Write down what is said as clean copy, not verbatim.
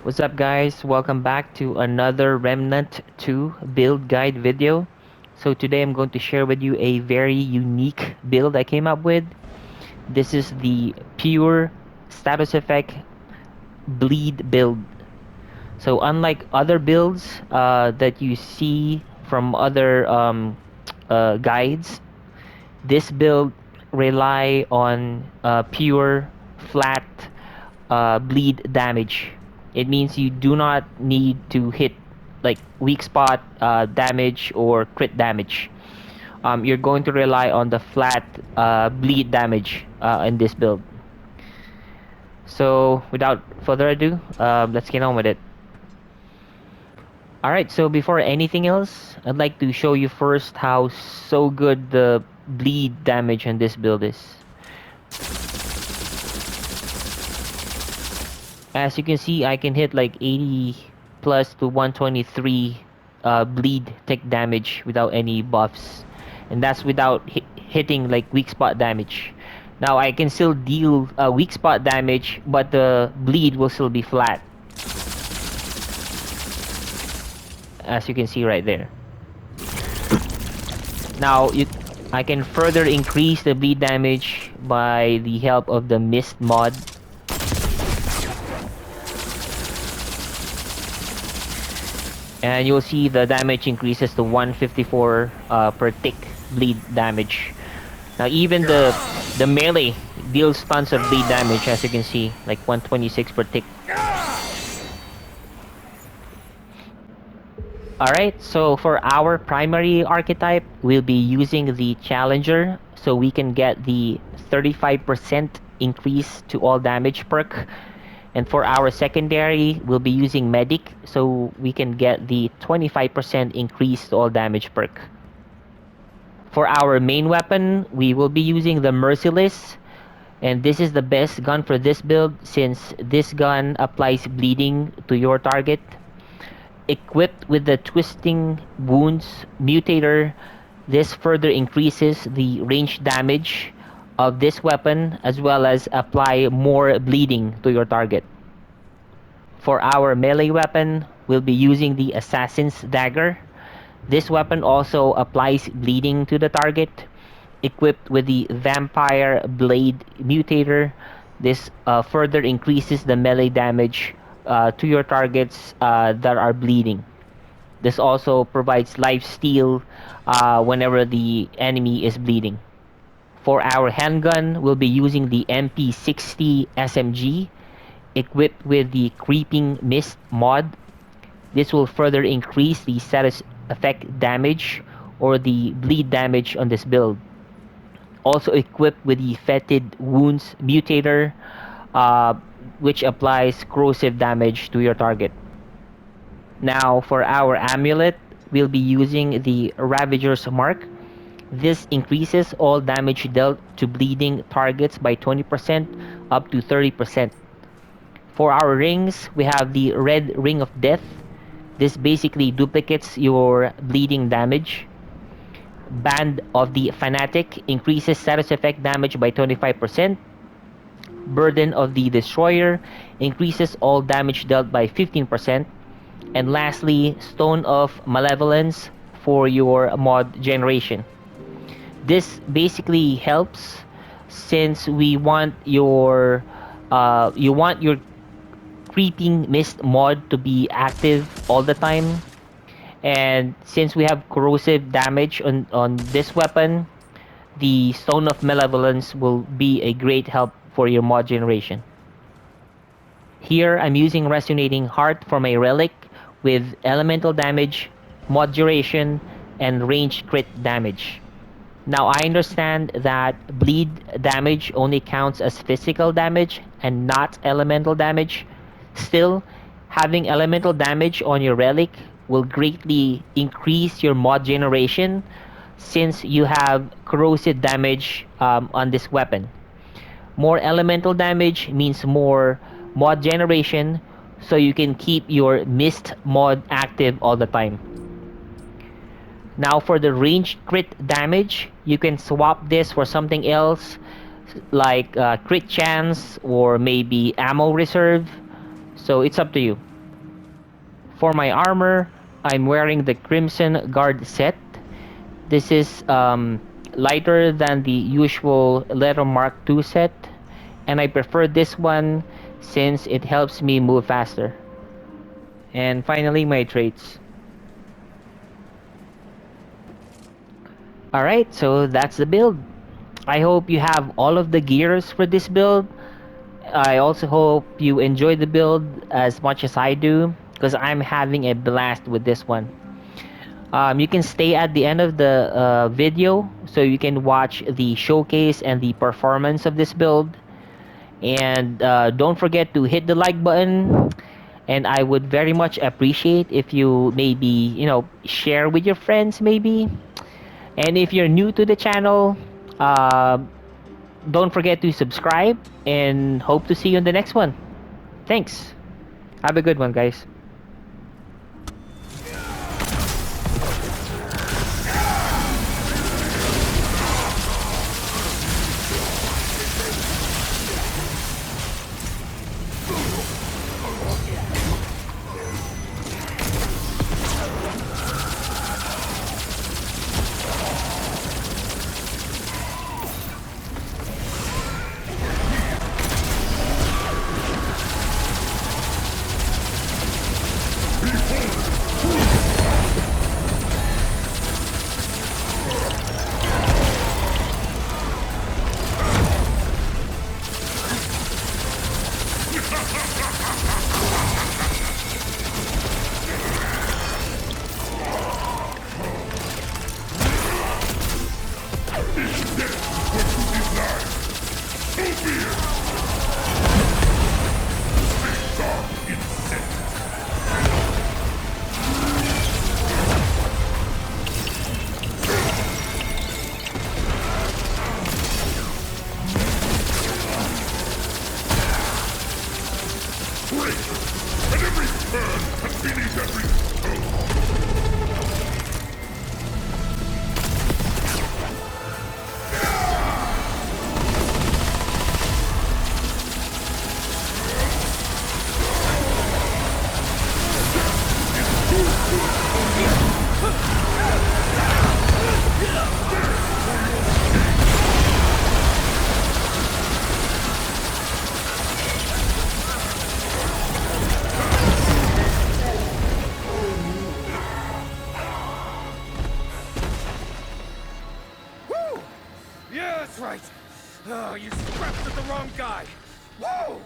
What's up guys, welcome back to another Remnant 2 build guide video. So today I'm going to share with you a very unique build I came up with. This is the pure status effect bleed build. So unlike other builds that you see from other guides, this build rely on pure flat bleed damage. It means you do not need to hit like weak spot damage or crit damage. You're going to rely on the flat bleed damage in this build. So without further ado, let's get on with it. Alright, so before anything else, I'd like to show you first how so good the bleed damage on this build is. As you can see, I can hit like 80 plus to 123 bleed tick damage without any buffs, and that's without hitting like weak spot damage. Now I can still deal weak spot damage, but the bleed will still be flat, as you can see right there. Now I can further increase the bleed damage by the help of the mist mod. And you'll see the damage increases to 154 per tick bleed damage. Now even the melee deals tons of bleed damage, as you can see, like 126 per tick. Alright, so for our primary archetype, we'll be using the Challenger, so we can get the 35% increase to all damage perk. And for our secondary, we'll be using Medic, so we can get the 25% increase to all damage perk. For our main weapon, we will be using the Merciless, and this is the best gun for this build since this gun applies bleeding to your target. Equipped with the Twisting Wounds Mutator, this further increases the range damage of this weapon as well as apply more bleeding to your target. For our melee weapon, we'll be using the Assassin's Dagger. This weapon also applies bleeding to the target. Equipped with the Vampire Blade Mutator, this further increases the melee damage to your targets that are bleeding. This also provides lifesteal whenever the enemy is bleeding. For our handgun, we'll be using the MP60 SMG, equipped with the Creeping Mist mod. This will further increase the status effect damage or the bleed damage on this build. Also equipped with the Fetid Wounds Mutator, which applies corrosive damage to your target. Now for our amulet, we'll be using the Ravager's Mark. This increases all damage dealt to bleeding targets by 20% up to 30%. For our rings, we have the Red Ring of Death. This basically duplicates your bleeding damage. Band of the Fanatic increases status effect damage by 25%. Burden of the Destroyer increases all damage dealt by 15%. And lastly, Stone of Malevolence for your mod generation. This basically helps since you want your Creeping Mist mod to be active all the time. And since we have corrosive damage on this weapon, the Stone of Malevolence will be a great help for your mod generation. Here I'm using Resonating Heart for my relic with elemental damage, mod duration, and range crit damage. Now I understand that bleed damage only counts as physical damage and not elemental damage. Still, having elemental damage on your relic will greatly increase your mod generation since you have corrosive damage on this weapon. More elemental damage means more mod generation, so you can keep your mist mod active all the time. Now for the range crit damage, you can swap this for something else like crit chance or maybe ammo reserve, so it's up to you. For my armor, I'm wearing the Crimson Guard set. This is lighter than the usual Letter Mark II set, and I prefer this one since it helps me move faster. And finally, my traits. Alright, so that's the build. I hope you have all of the gears for this build. I also hope you enjoy the build as much as I do, because I'm having a blast with this one. You can stay at the end of the video so you can watch the showcase and the performance of this build. And don't forget to hit the like button. And I would very much appreciate if you maybe, share with your friends maybe. And if you're new to the channel, uh, don't forget to subscribe and hope to see you in the next one. Thanks. Have a good one, guys. Yeah, that's right. Oh, you scrapped at the wrong guy. Whoa!